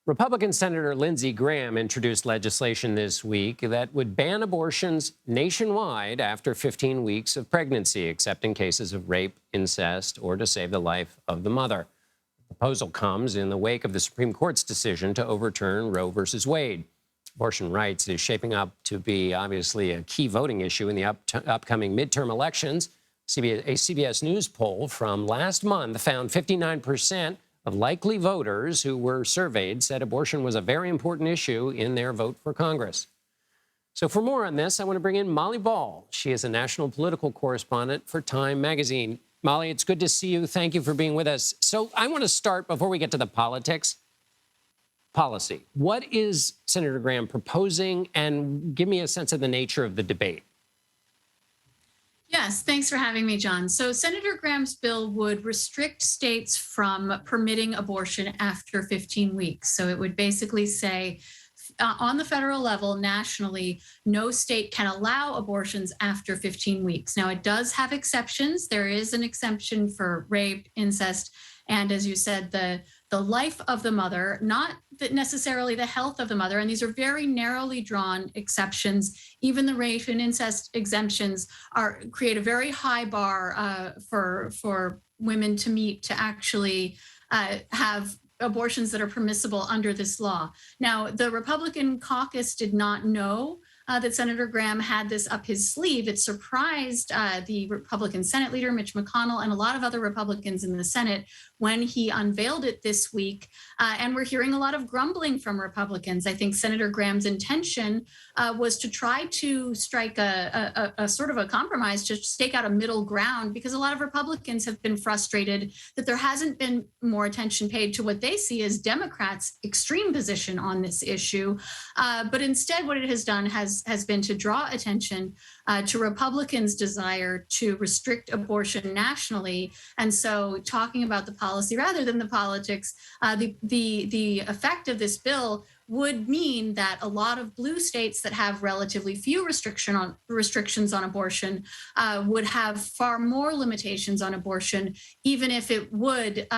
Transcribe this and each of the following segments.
Republican Senator Lindsey Graham introduced legislation this week that would ban abortions nationwide after 15 weeks of pregnancy, except in cases of rape, incest, or to save the life of the mother. The proposal comes in the wake of the Supreme Court's decision to overturn Roe versus Wade. Abortion rights is shaping up to be obviously a key voting issue in the upcoming midterm elections. A CBS News poll from last month found 59% of likely voters who were surveyed said abortion was a very important issue in their vote for Congress. So for more on this, I want to bring in Molly Ball. She is a national political correspondent for Time magazine. Molly, it's good to see you. Thank you for being with us. So I want to start, before we get to the politics, policy. What is Senator Graham proposing? And give me a sense of the nature of the debate. Yes, thanks for having me, John. So Senator Graham's bill would restrict states from permitting abortion after 15 weeks. So it would basically say on the federal level, nationally, no state can allow abortions after 15 weeks. Now, it does have exceptions. There is an exemption for rape, incest, and as you said, the life of the mother, not necessarily the health of the mother. And these are very narrowly drawn exceptions. Even the rape and incest exemptions create a very high bar for women to meet to actually have abortions that are permissible under this law. Now, the Republican caucus did not know that Senator Graham had this up his sleeve. It surprised the Republican Senate leader, Mitch McConnell, and a lot of other Republicans in the Senate when he unveiled it this week. And we're hearing a lot of grumbling from Republicans. I think Senator Graham's intention was to try to strike a sort of a compromise, to stake out a middle ground, because a lot of Republicans have been frustrated that there hasn't been more attention paid to what they see as Democrats' extreme position on this issue. But instead, what it has done has been to draw attention to Republicans' desire to restrict abortion nationally. And so talking about the policy rather than the politics, the effect of this bill would mean that a lot of blue states that have relatively few restrictions on abortion would have far more limitations on abortion, even if it would,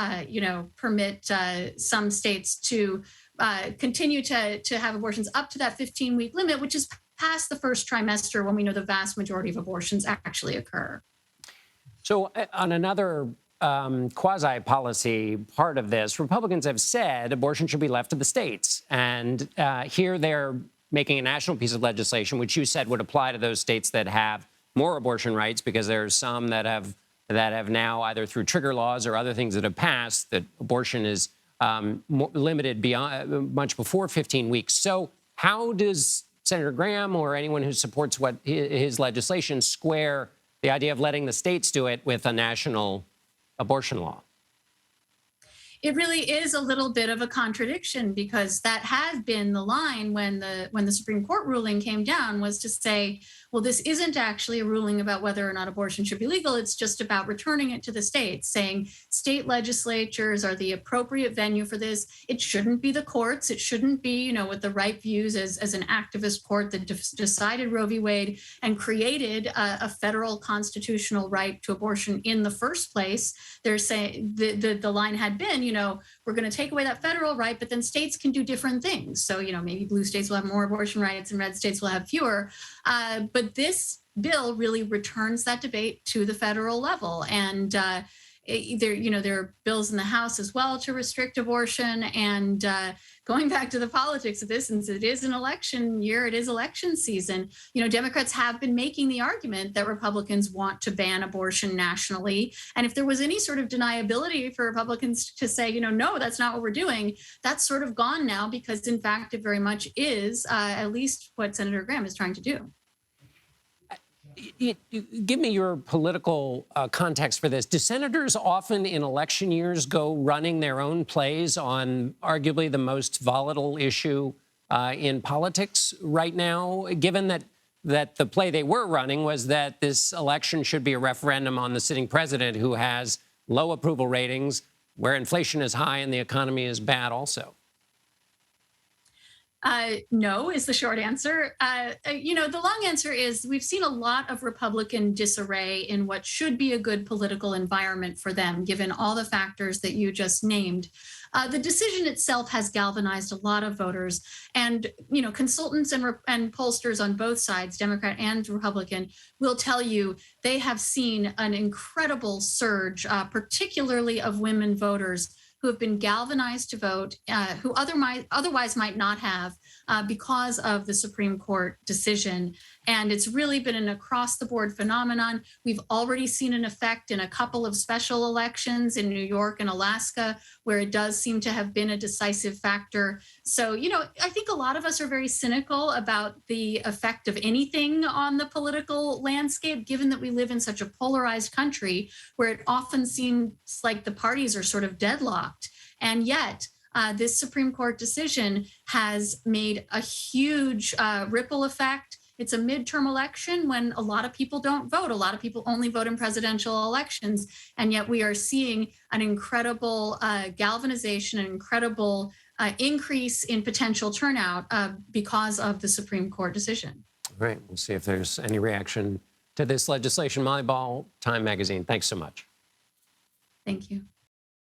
permit some states to continue to have abortions up to that 15-week limit, which is past the first trimester, when we know the vast majority of abortions actually occur. So on another quasi-policy part of this, Republicans have said abortion should be left to the states. And here they're making a national piece of legislation, which you said would apply to those states that have more abortion rights, because there's some that have now, either through trigger laws or other things that have passed, that abortion is limited beyond much before 15 weeks. So how does Senator Graham or anyone who supports what his legislation square the idea of letting the states do it with a national abortion law? It really is a little bit of a contradiction, because that had been the line when the Supreme Court ruling came down, was to say, well, this isn't actually a ruling about whether or not abortion should be legal. It's just about returning it to the states, saying state legislatures are the appropriate venue for this. It shouldn't be the courts. It shouldn't be, with the right views as an activist court that decided Roe v. Wade and created a federal constitutional right to abortion in the first place. They're saying the line had been, we're going to take away that federal right, but then states can do different things. So, maybe blue states will have more abortion rights and red states will have fewer. But this bill really returns that debate to the federal level. And there are bills in the House as well to restrict abortion. And going back to the politics of this, since it is an election year, it is election season, Democrats have been making the argument that Republicans want to ban abortion nationally. And if there was any sort of deniability for Republicans to say, no, that's not what we're doing, that's sort of gone now, because in fact, it very much is at least what Senator Graham is trying to do. Give me your political context for this. Do senators often in election years go running their own plays on arguably the most volatile issue in politics right now, given that the play they were running was that this election should be a referendum on the sitting president, who has low approval ratings, where inflation is high and the economy is bad also? No is the short answer. The long answer is we've seen a lot of Republican disarray in what should be a good political environment for them, given all the factors that you just named. The decision itself has galvanized a lot of voters, and consultants and pollsters on both sides, Democrat and Republican, will tell you they have seen an incredible surge, particularly of women voters who have been galvanized to vote, who otherwise might not have, because of the Supreme Court decision. And it's really been an across-the-board phenomenon. We've already seen an effect in a couple of special elections in New York and Alaska, where it does seem to have been a decisive factor. So, I think a lot of us are very cynical about the effect of anything on the political landscape, given that we live in such a polarized country where it often seems like the parties are sort of deadlocked. And yet, this Supreme Court decision has made a huge ripple effect. It's a midterm election when a lot of people don't vote. A lot of people only vote in presidential elections. And yet we are seeing an incredible galvanization, an incredible increase in potential turnout because of the Supreme Court decision. All right. We'll see if there's any reaction to this legislation. Molly Ball, Time Magazine. Thanks so much. Thank you.